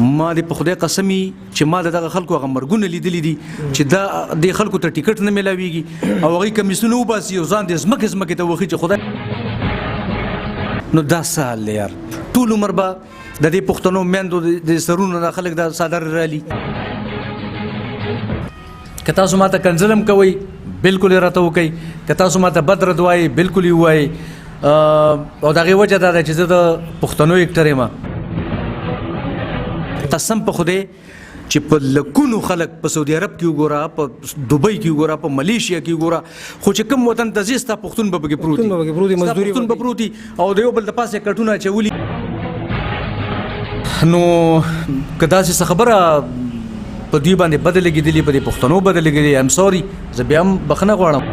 ما د په خدای قسمی چې ما دغه خلکو هغه مرګونه لیدلې دي چې دا د خلکو ته ټیکټ نه ملاويږي او هغه کمیسونه وباسي او ځان د زمکه ته وخی چې خدای نو دا سال یار ټول عمر به د دې پښتنو میندو د سرونو د خلک د صادر رالي که تاسو ماته کنځلم کوي بالکل راته وکي که تاسو ماته بد رد وایي بالکل یې وایي او دغه وجه دا ده چې زه د پښتنو اکټر یم قسم په خدای چې په لکونو خلک په سعودي عرب کې وګوره په دوبۍ کې وګوره په ملیشیا کې وګوره خو چې کوم وطن ته ځي ستا پښتون به پکې پروت وي مزدوري پښتون به پروت وي او د یو بل د پاسه کټونه اچولي نو که داسې خبره په دوی باندې بدل کېدلې په دې پښتنو بدل کېدلې ایم سوري زه بیا هم بخښنه غواړم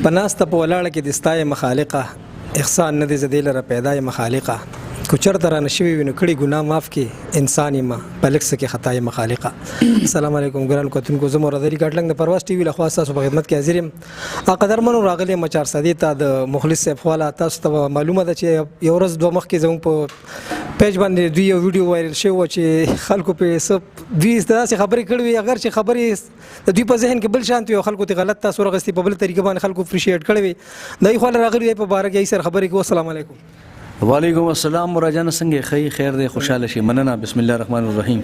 په ناسته په ولاړه کې د ستای مخالقه احسان نه دې زدې لره پیدا مخالقه کو چرته را نشوي وینو کړي ګناه معاف کې انسان ما پلکس کې خطا مخالقه السلام علیکم ګران کوتونکو زموږ راځي ګټلنګ د پرواز ټي وی له خاصه په خدمت کې حاضر یم قدرمنو راغلي مچار صدې ته د مخلص صاحب خواله تاسو ته معلومه ده چې یو ورځ دوه مخ کې زموږ په پیج باندې دوی یو ویډیو وایرل شو چې خلکو په سب دوی ستاسو خبرې کړې اگر چې خبرې د دوی په ذهن کې بل شانتي او خلکو ته غلط تاسو ورغستي په بل طریقه باندې خلکو اپریشیټ کړي دای خو راغلي په بارے کې سر خبرې کو السلام علیکم وعلیکم السلام مراجعه څنګه خیر دی خوشاله شي مننه بسم الله الرحمن الرحیم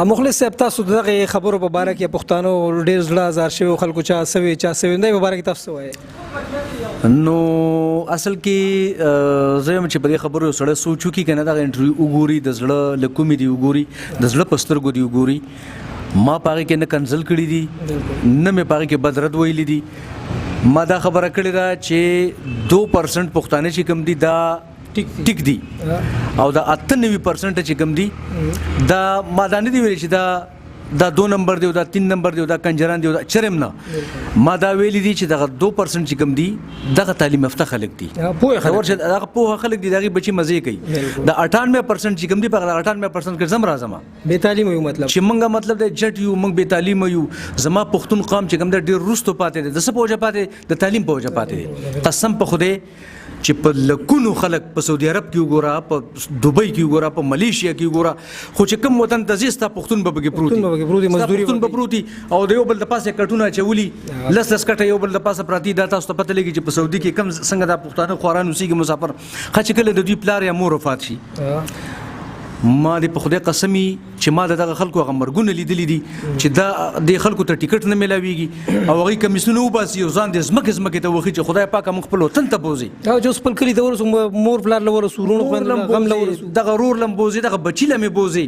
مخلص صاحب تاسو دغه خبرو په باره کې پښتانو ډېر زړه زار شوی خلکو چا سوي نه په باره کې تاسو وایي نو اصل کې زه هم چې په دې خبرو سره سوچو کې کنه دا انټرویو وګوري د زړه لکومې دی وګوري د زړه پسترګو دی وګوري ما پاره کې نه کنزل کړی دي نه مې پاره کې بدرد ویلي دي ما دا خبره کړې ده چې 2% پښتانه چې کم دي دا ټیک دی او دا 98% چې کم دي دا ما دا نه دی ویل چې دا 2 نمبر دی او دا 3 نمبر دی او دا کنجران دی او دا چرم نه ما دا ویل دي چې دا 2% چې کم دي دغه تعلیم یافته خلک دي دغه پوهه خلک دي دغه بچي مزه کوي دا 98% چې کم دي په 98% کې زم راځم به تعلیم یو مطلب چې مونږه مطلب د جټ یو مونږ به تعلیم یو زما پښتون قوم چې کم د ډیر روستو پاتې دي د څه پوهه پاتې د تعلیم پوهه پاتې دي قسم په خدای چې په لکونو خلک په سعودي عرب کې وګوره په دوبۍ کې وګوره په ملیشیا کې وګوره خو چې کوم وطن ته ځي ستا پښتون به پکې پروت وي مزدوري به پروت وي او د یو بل د پاسه کټونه اچولي لس کټه یو بل د پاسه پراتی دا تاسو ته پته لګي چې په سعودي کې کم څنګه د پښتانه خوران اوسېږي مسافر خچ کله د دوی پلار یا مور وفات شي ما د په خدای قسمی چې ما دغه خلکو هغه مرګونه لیدلې دي چې دا د خلکو ته ټیکټ نه ملاويږي او هغه کمیسونه وباسي او ځان د زمکه ته وخی چې خدای پاک موږ خپل وطن ته بوزي او جو خپل کلی ته ورسو مور بلار لور سورونو غم لور دغه رور لم بوزي دغه بچی لم بوزي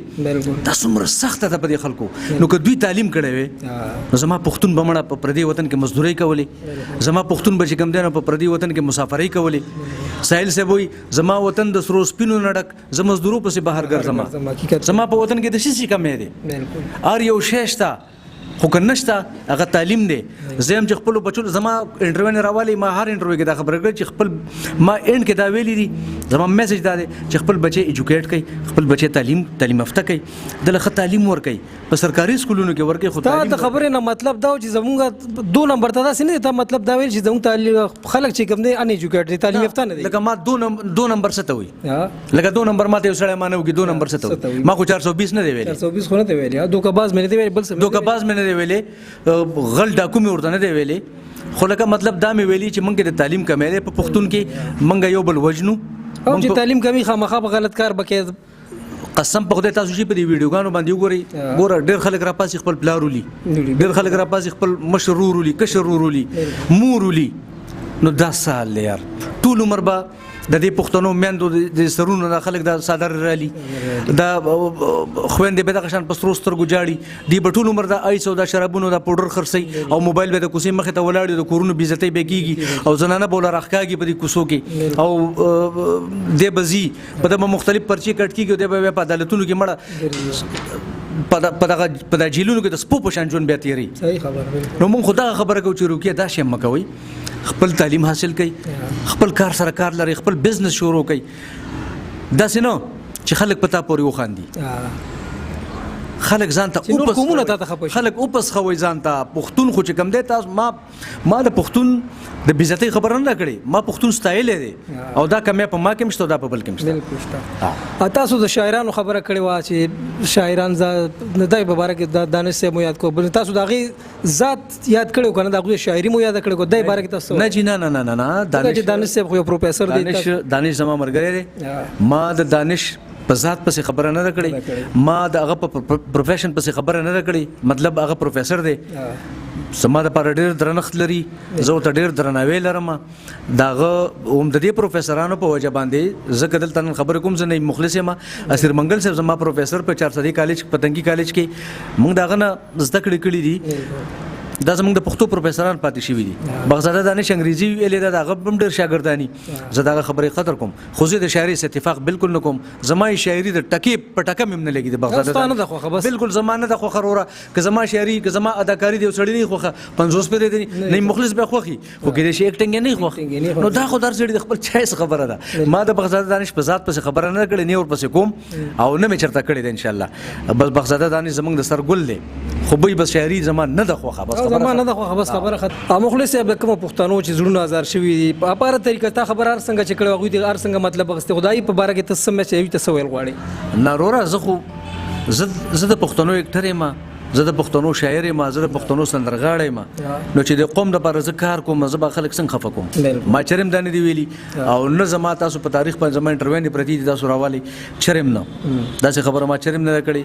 تاسو مر سخت ده په دې خلکو نو که دوی تعلیم کړي وي زما پښتون بمړه په پردي وطن کې مزدوري کولې زما پښتون بچ کم دینه په پردي وطن کې مسافرۍ کولې ساحل سے وای زما وطن د سرو سپینو نډک زما مزدورو پسې بهر زما په وطن کې د شي کمې دي ار یو شېشتا خو کنهشتا هغه تعلیم دی زم چې خپل بچو زما انټرویو نه راوالي ما هر انټرویو کې دا خبره کړ چې خپل ما اند کې دا ویلي دي زما میسج دا دی چې خپل بچي ایجوکیټ کړي خپل بچي تعلیم یافته کړي دغه تعلیم ور کوي په سرکاري سکولونو کې ورکه خو تعلیم دا خبره نه مطلب دا چې زمونږ 2 نمبر ته دا سینه ته مطلب دا ویل چې زمونږ تعلیم خلک چې کوم دي ان ایجوکیټ دي تعلیم یافته نه دي لکه ما 2 نمبر څه ته وي لکه 2 نمبر ماته وسړی مانو کې 2 نمبر څه ته ما خو 420 نه دی ویل 420 خو نه دی ویل دوکباز مې نه دی ویل بل څه دوکباز مې نه دی ویل غل ډاکو مې ورته نه دی ویلې خو لکه مطلب دا مې ویلي چې مونږ د تعلیم کمې ده په پښتون کې مونږ یو بل وجنو او چې تعلیم کمی خامخا په غلط کار بکې قسم په خدای تاسو چې په دې ویډیوګانو باندې وګورئ ګوره ډېر خلک را پاسې خپل پلارولي ډېر خلک را پاسې خپل مشرورولي کشرورولي مورولي نو دا سال یار ټول عمر به د دې پښتنو میندو د سرونو د خلک د صادر رالي دا خويندې به د قشان پسترو سترګو جاړي دی بټول عمر د ایسو د شرابونو د پودر خرسي او موبایل به د کوسي مخه ته ولاړ د کورونو بیزتۍ به کیږي او زنانه بوله راخکاږي په دې کوسو کې او د بزي په د مختلف پرچی کټ کیږي د په عدالتونو کې مړه په د جیلونو کې د سپو په شان جون بیا تیری صحیح خبره نو مونږ خدا خبره کوو چې روکیه دا شی مکوي خپل تعلیم حاصل کړئ خپل کار سره کار لري خپل بزنس شروع کړئ دا سينو چې خلک پتا پوري وخاندي خلک ځان ته نور قومونه ته خپه شي. خلک اوپس خوي ځان ته پښتون خو چې کم دی تاسو ما د پښتون د بیزتی خبره نه کړې ما پښتون ستایل دي او دا کمه په ما کې مشته دا په بل کې مشته بالکل شته. تاسو د شاعرانو خبره کړې وا چې شاعران د دای په باره کې دانش صاحب مو یاد کو بل تاسو دغه ذات یاد کړو کنه دغه شاعري مو یاد کړو دای باره کې تاسو نه جی نه دانش صاحب خو پروفیسور دی دانش زما مرګره دی ما د دانش په ذات پسې خبره نه کړې ما د هغه په پروفیشن پسې خبره نه کړې مطلب هغه پروفیسور دی سما د پر ډیر درنښت لري زه ته ډیر درناوی لرم داغه هم د دې پروفیسورانو په وجه باندې زه کدل تن خبر کوم زه نه مخلص یم اسیر منګل صاحب زما پروفیسور په 400 کالج پتنګي کالج کې موږ داغه نه زده کړې دي دا زموږ د پښتو پروفیسوران پاتې شوي دي بغزاده دانش انګریزي ویلې دا هغه هم ډېر شاګردانی زه دا خبرې قدر کوم خو زه د شاعري اتفاق بالکل نه کوم زما شاعري د ټکی په ټکه مم نه لګي د بغزاده بالکل زمانه د خو خروره که زما شاعري که زما اداکاری دی وسړی نه خو 50 په دې نه مخلص به خوخي خو کې شي اکټینګ نه خو نو دا خو در سړي د خپل چایس خبره ده ما د بغزاده دانش په ذات پس خبره نه کړې نه ور پسې کوم او نه مې چرته کړې ده ان شاء الله بس بغزاده دانش زمونږ د سر ګل دی خو به بس شاعري زمان نه د خوخه بس زمان نه د خوخه بس خبره خط مخلص صاحب کوم پښتنو چې زړونه آزار شوی دي په اپاره طریقه تا خبر هر څنګه چې کړه غوي دي هر څنګه مطلب غسته خدای په باره کې تسمه چې تسویل غواړي نارورا زه خو زه د پښتنو اکټر یم زه د پښتنو شاعر یم زه د پښتنو سندرغاړی یم نو چې د قوم د پر زه کار کوم زه به خلک څنګه خفه کوم ما چرم دانه دی ویلي او نه زما تاسو په تاریخ باندې زما انټرویو نه پرتی تاسو راوالي چرم نه دا څه خبره ما چرم نه کړی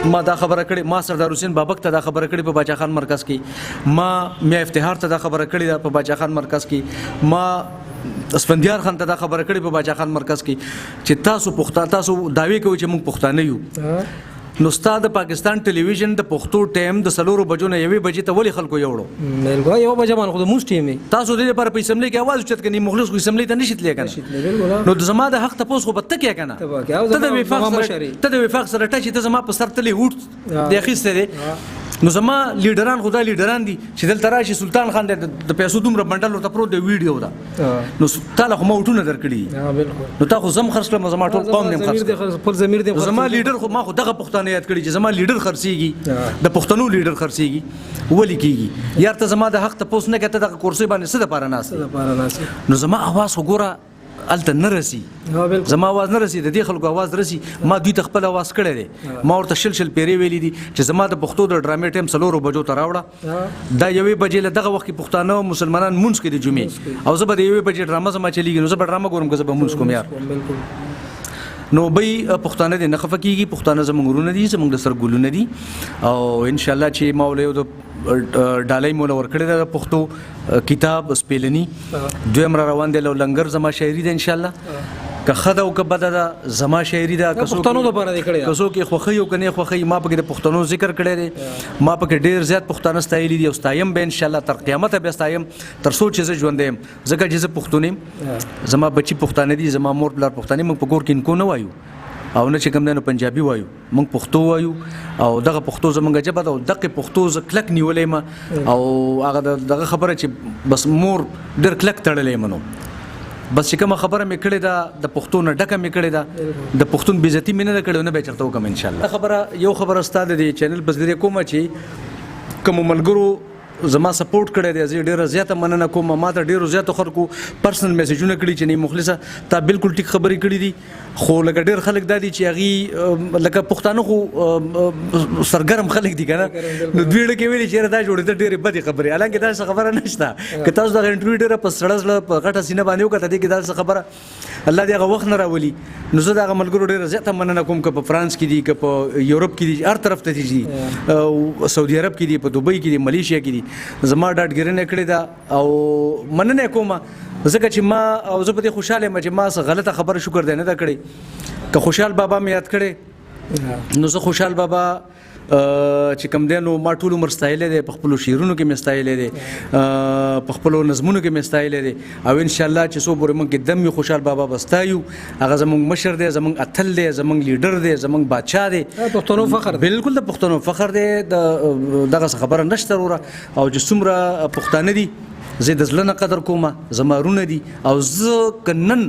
ما دا خبره کړې ما سردار حسین بابک ته دا خبره کړې په باچا خان مرکز کې ما میا افتخار ته دا خبره کړې په باچا خان مرکز کې ما اسفندیار خان ته دا خبره کړې په باچا خان مرکز کې چې تاسو پښتانه تاسو داوی کوي چې موږ پښتانه یو نو استاد پاکستان ټلویزیون د پښتو ټایم د سلورو بجو نه یوې بجې ته ولې خلکو یوړو ملګو یو بجې باندې خو د موږ ټیم تاسو د لپاره په اسمبلی کې आवाज اوچت کني مخلص خو اسمبلی ته نشیت لیکنه نو د زما د حق تاسو خو بت کې کنه ته د وفاق سره ټچ ته زما په سر تلې وټ د اخیسته نو زما لیډران خدای لیډران دي چې دلته راشي سلطان خان د پیسو دومره بندل ورته پروت دی ویډیو دا نو تعالی خو ما وټونه درکړي نو تا خو زم خرڅ کړم زما ټول قوم نیم خرڅ خپل ضمیر دی زما لیډر خو ما خو دغه پښتانه یاد کړی چې زما لیډر خرڅيږي د پښتنو لیډر خرڅيږي ولی کیږي یار ته زما د حق ته پوس نه کته د کورسي باندې څه د پاره ناس نو زما आवाज وګوره الته نه رسی زما आवाज نه رسی د دې خلکو आवाज رسی ما دوی ته خپل आवाज کړی دی ما ورته شل پیری ویلی دي چې زما د پښتو د ډرامې ټیم سلورو بجو ته راوړه دا یوې بجې له دغه وخت کې پښتانه مسلمانان مونږ کې د جمعې او زه به د یوې بجې ډرامه زما چلیږي نو زه به ډرامه ګورم که زه به مونږ کوم یار نو به پښتانه د نه خفه کیږي پښتانه زموږ ورونه دي زموږ د سر ګلونه دي او ان شاء الله چې مولوی د ډالۍ مولا ورکړی د پښتو کتاب سپیلنی دویم را روان دی لو لنګر زما شاعری ده ان شاء الله که خدا او که بد ده زما شاعری ده پښتنو د باره دی کړی کسو کې خوخی او کنه خوخی ما پکې د پښتنو ذکر کړی دی ما پکې ډیر زیات پښتانه ستایلی دي او ستایم به ان شاء الله تر قیامت به ستایم تر سوچ چې ژوند دیم ځکه چې زه پښتون زما بچی پښتانه دي زما مور بلار پښتانه موږ په کور کې انکو نه وایو او نه چې کوم نه پنجابي وایو موږ پښتو وایو او دغه پښتو زمونږ ژبه ده او دغه پښتو ز کلک نیولې ما او هغه دغه خبره چې بس مور ډېر کلک تړلې منو بس چې کوم خبره مې کړې ده د پښتو نه ډکه مې کړې ده د پښتون بیزتی مې نه کړې نه به چرته وکم ان شاء الله خبره یو خبره ستاده دی چینل په ذریعہ کومه چې کوم ملګرو زما سپورټ کړی دی زه ډیره زیاته مننه کوم ما ته ډیرو زیاتو خلکو پرسنل میسجونه کړي چې نه مخلصه تا بالکل ټیک خبرې کړې دي خو لکه ډیر خلک دادي چې هغه لکه پښتانه خو سرګرم خلک دي کنه نو دوی له کې ویلي چې دا جوړې ته ډیره بدې خبرې حالانکه دا څه خبره نشته که تاسو دا انټرویو ډیره په سړزله په غټه سینه باندې وکړه دې کې دا څه خبره الله دې هغه وخت نه راولي نو زه دا ملګرو ډیره زیاته مننه کوم که په فرانس کې دي که په یورپ کې دي هر طرف ته دي سعودي عرب کې دي په دوبۍ کې دي ملیشیا کې دي زما ډاډګرنه کړې ده او مننه کوم ځکه چې ما او زه په دې خوشاله یم چې ما څه غلطه خبره شکر دی نه دا کړې که خوشحال بابا مې یاد کړې نو زه خوشحال بابا چې کوم دی نو ما ټول عمر ستایلی دی په خپلو شعرونو کې مې ستایلی دی په خپلو نظمونو کې مې ستایلی دی او انشاءالله چې څو پورې موږ کې دم وي خوشحال بابا به ستایو هغه زموږ مشر دی زموږ اتل دی زموږ لیډر دی زموږ بادشاه دی پښتنو فخر دی بالکل د پښتنو فخر دی دغه خبره نشته وروره او چې څومره پښتانه دي زه د زړه نه قدر کوم زما رونه دي او زه که نن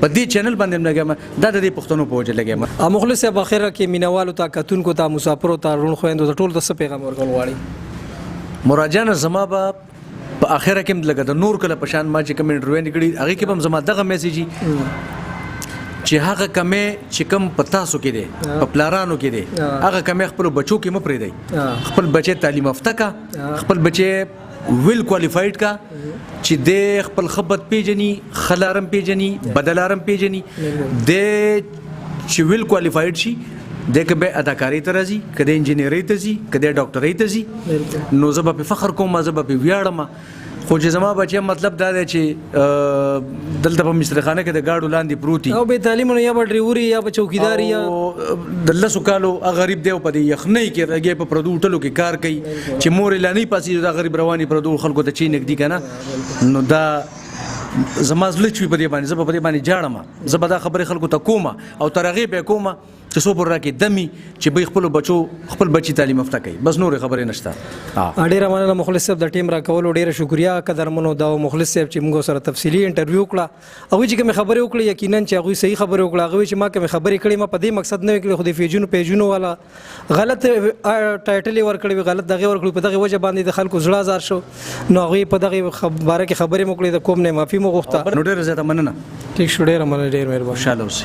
په دې چینل باندې لګم دا د دې پښتنو په وجه لګم. مخلص صاحب اخره کې مینوالو ته کتونکو ته مسافرو ته رون خويندو ته ټول د څه پیغام ورکول غواړي؟ مراجعه زما به په اخره کې لګا د نور کله پشان ما چې کوم انټرویو نکړي هغه کې هم زما دغه میسیجی چې هغه کمې چې کم پتا سو کې دي په پلارانو کې دي هغه کمې خپل بچو کې مپرې دی خپل بچي تعلیم یافته کا خپل بچي ویل کوالیفاید کا چې د خپل خبرت پیجنی خلارم پیجنی بدلارم پیجنی د چې ویل کوالیفاید شي د کبه اداکاری ته راځي کده انجینری ته ځي کده ډاکټرۍ ته ځي نو زه به فخر کوم زه به ویاړم خو چې زما بچي مطلب دا دی چې دلته په مسترخانه کې د گاډو لاندې پروتي او به تعلیم نه یا به ډریوري یا به چوکیدار یا د لسو کالو غریب دی په دې یخنۍ کې راګي په پردو ټلو کې کار کوي چې مور لانی پاسې دا غریب رواني پردو خلکو ته چی نګدي کنه نو دا زما زړه چې په دې باندې زه په دې باندې جاړم زه به دا خبرې خلکو ته کوم او ترغه به کوم چې څو پر راکې دمي چې به خپل بچو خپل بچي تعلیم یافته کوي بس نور خبرې نشته. ډیره مننه مخلص صاحب د ټیم را کول ډیره شکریا قدرمنو دا مخلص صاحب چې موږ سره تفصیلی انټرویو کړه او چې کوم خبرې وکړه یقینا چې هغه صحیح خبرې وکړه هغه چې ما کوم خبرې کړې ما په دې مقصد نه وکړي خو د پیجونو والا غلط ټایټل ورکړي غلط دغه ورکړي په دغه وجه باندې د خلکو زړه زار شو نو هغه په دغه باره کې خبرې وکړي د کوم نه معافي مو غوښته. نو ډیره زیاته مننه. ټیک شو ډیره مننه ډیر مهرباني. خوشاله اوسئ.